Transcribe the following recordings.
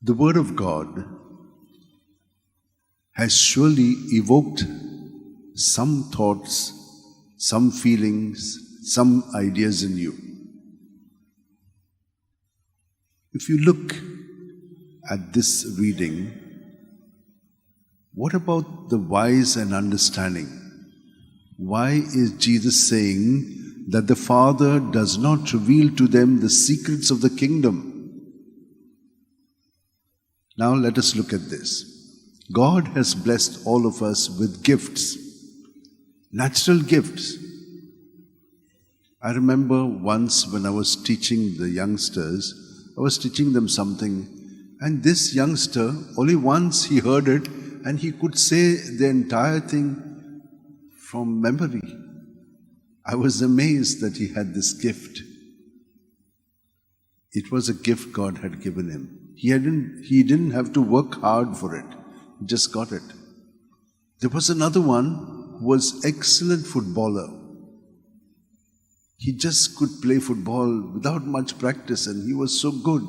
The Word of God has surely evoked some thoughts, some feelings, some ideas in you. If you look at this reading, what about the wise and understanding? Why is Jesus saying that the Father does not reveal to them the secrets of the kingdom? Now let us look at this. God has blessed all of us with gifts, natural gifts. I remember once when I was teaching the youngsters, I was teaching them something, and this youngster, only once he heard it, and he could say the entire thing from memory. I was amazed that he had this gift. It was a gift God had given him. He didn't have to work hard for it. He just got it. There was another one who was excellent footballer. He just could play football without much practice, and he was so good.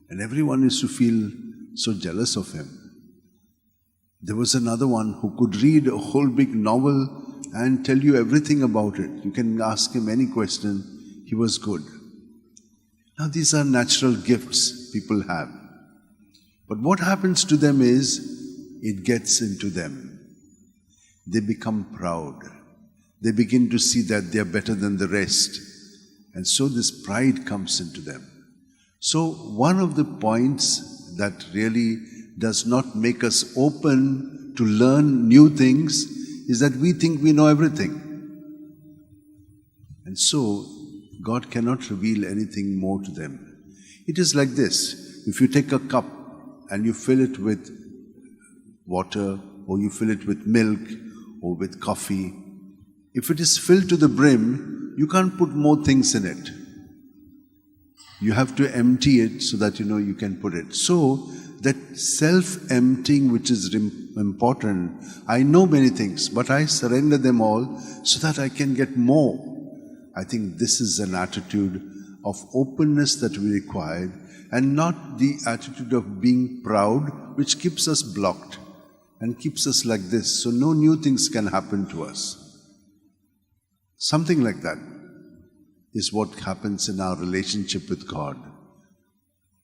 And everyone used to feel so jealous of him. There was another one who could read a whole big novel and tell you everything about it. You can ask him any question. He was good. Now these are natural gifts people have. But what happens to them is, it gets into them. They become proud. They begin to see that they are better than the rest. And so this pride comes into them. So one of the points that really does not make us open to learn new things is that we think we know everything. And so God cannot reveal anything more to them. It is like this. If you take a cup and you fill it with water, or you fill it with milk, or with coffee, if it is filled to the brim, you can't put more things in it. You have to empty it so that you can put it. So that self-emptying which is important, I know many things, but I surrender them all so that I can get more. I think this is an attitude of openness that we require, and not the attitude of being proud, which keeps us blocked and keeps us like this, so no new things can happen to us. Something like that is what happens in our relationship with God.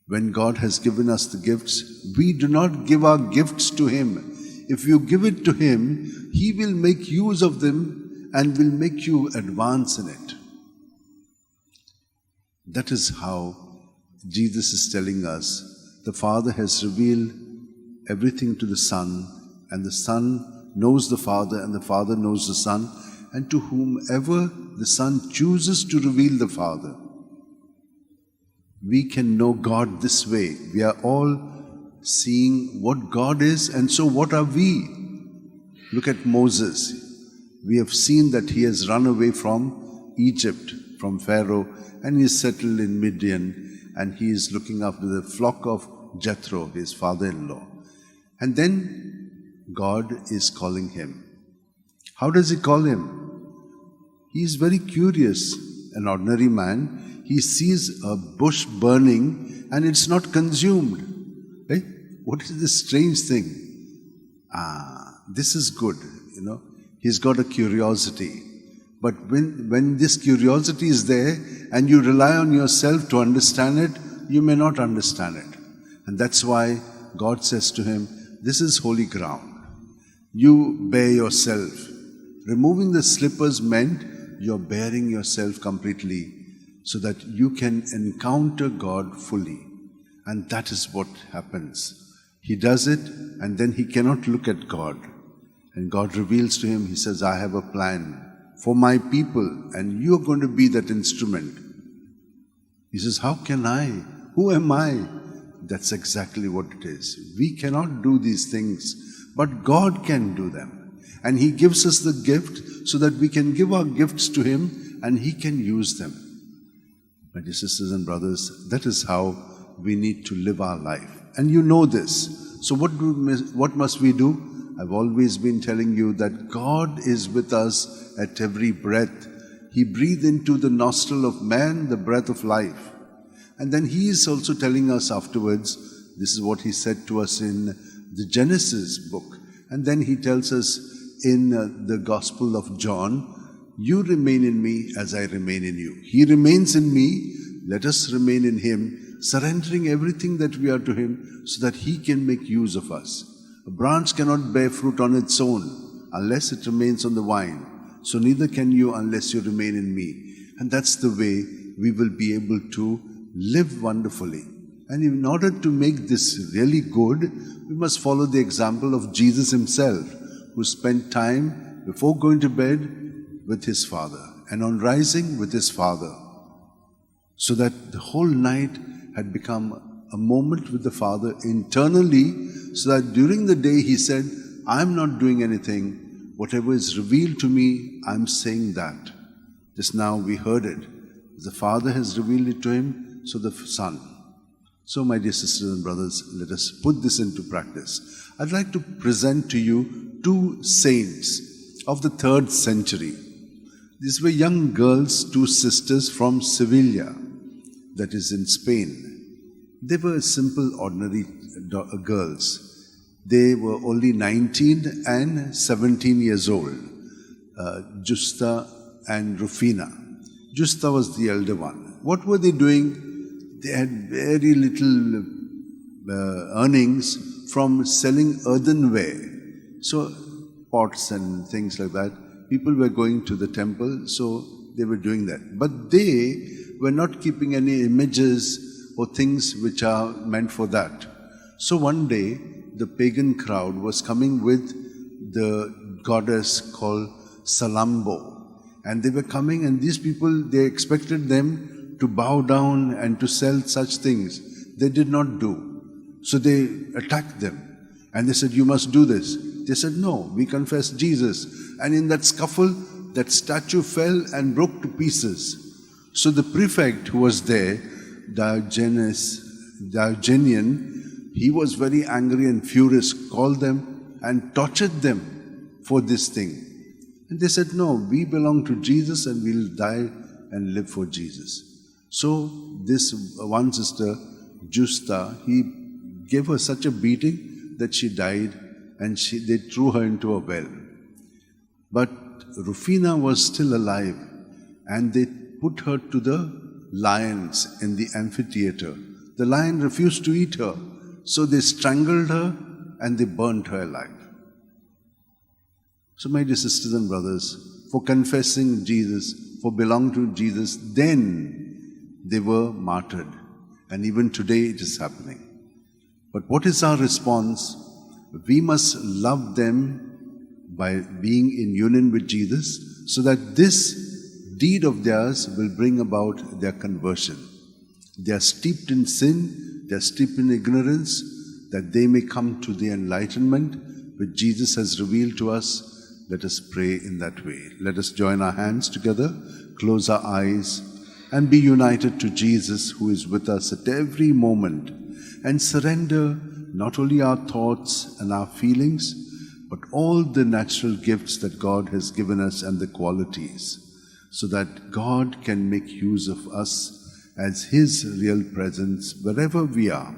When God has given us the gifts, we do not give our gifts to Him. If you give it to Him, He will make use of them and will make you advance in it. That is how Jesus is telling us the Father has revealed everything to the Son, and the Son knows the Father, and the Father knows the Son, and to whomever the Son chooses to reveal the Father. We can know God this way. We are all seeing what God is, and so what are we? Look at Moses. We have seen that he has run away from Egypt, from Pharaoh, and he is settled in Midian, and he is looking after the flock of Jethro, his father-in-law. And then God is calling him. How does He call him? He is very curious, an ordinary man. He sees a bush burning and it's not consumed. Right? What is this strange thing? This is good, He's got a curiosity. But when this curiosity is there and you rely on yourself to understand it, you may not understand it. And that's why God says to him, this is holy ground. You bear yourself. Removing the slippers meant you're bearing yourself completely so that you can encounter God fully. And that is what happens. He does it and then he cannot look at God. And God reveals to him, He says, I have a plan for my people, and you're going to be that instrument. He says, how can I? Who am I? That's exactly what it is. We cannot do these things, but God can do them. And He gives us the gift so that we can give our gifts to Him and He can use them. My dear sisters and brothers, that is how we need to live our life. And you know this. So what must we do? I've always been telling you that God is with us at every breath. He breathed into the nostril of man the breath of life. And then He is also telling us afterwards This is what he said to us in the Genesis book. And then he tells us in the Gospel of John, you remain in me as I remain in you. He remains in me, let us remain in him, surrendering everything that we are to him so that he can make use of us. A branch cannot bear fruit on its own unless it remains on the vine. So neither can you unless you remain in me. And that's the way we will be able to live wonderfully. And in order to make this really good, we must follow the example of Jesus himself, who spent time before going to bed with his Father and on rising with his Father, so that the whole night had become a moment with the Father internally, so that during the day he said, I'm not doing anything. Whatever is revealed to me, I'm saying that. Just now we heard it. The Father has revealed it to him, so the Son. So my dear sisters and brothers, let us put this into practice. I'd like to present to you two saints of the 3rd century. These were young girls, two sisters from Sevilla, that is in Spain. They were simple, ordinary girls. They were only 19 and 17 years old, Justa and Rufina. Justa was the elder one. What were they doing? They had very little earnings from selling earthenware. So pots and things like that. People were going to the temple, so they were doing that. But they were not keeping any images or things which are meant for that. So one day, the pagan crowd was coming with the goddess called Salambo. And they were coming, and these people, they expected them to bow down and to sell such things. They did not do. So they attacked them. And they said, you must do this. They said, no, we confess Jesus. And in that scuffle, that statue fell and broke to pieces. So the prefect who was there, Diogenian, he was very angry and furious, called them and tortured them for this thing. And they said, no, we belong to Jesus and we'll die and live for Jesus. So this one sister, Justa, he gave her such a beating that she died, and they threw her into a well. But Rufina was still alive, and they put her to the lions in the amphitheater. The lion refused to eat her. So they strangled her and they burnt her alive. So my dear sisters and brothers, for confessing Jesus, for belonging to Jesus, then they were martyred. And even today it is happening. But what is our response? We must love them by being in union with Jesus, so that this deed of theirs will bring about their conversion. They are steeped in sin, they are steeped in ignorance, that they may come to the enlightenment which Jesus has revealed to us. Let us pray in that way. Let us join our hands together, close our eyes, and be united to Jesus, who is with us at every moment, and surrender not only our thoughts and our feelings, but all the natural gifts that God has given us and the qualities, so that God can make use of us as His real presence wherever we are.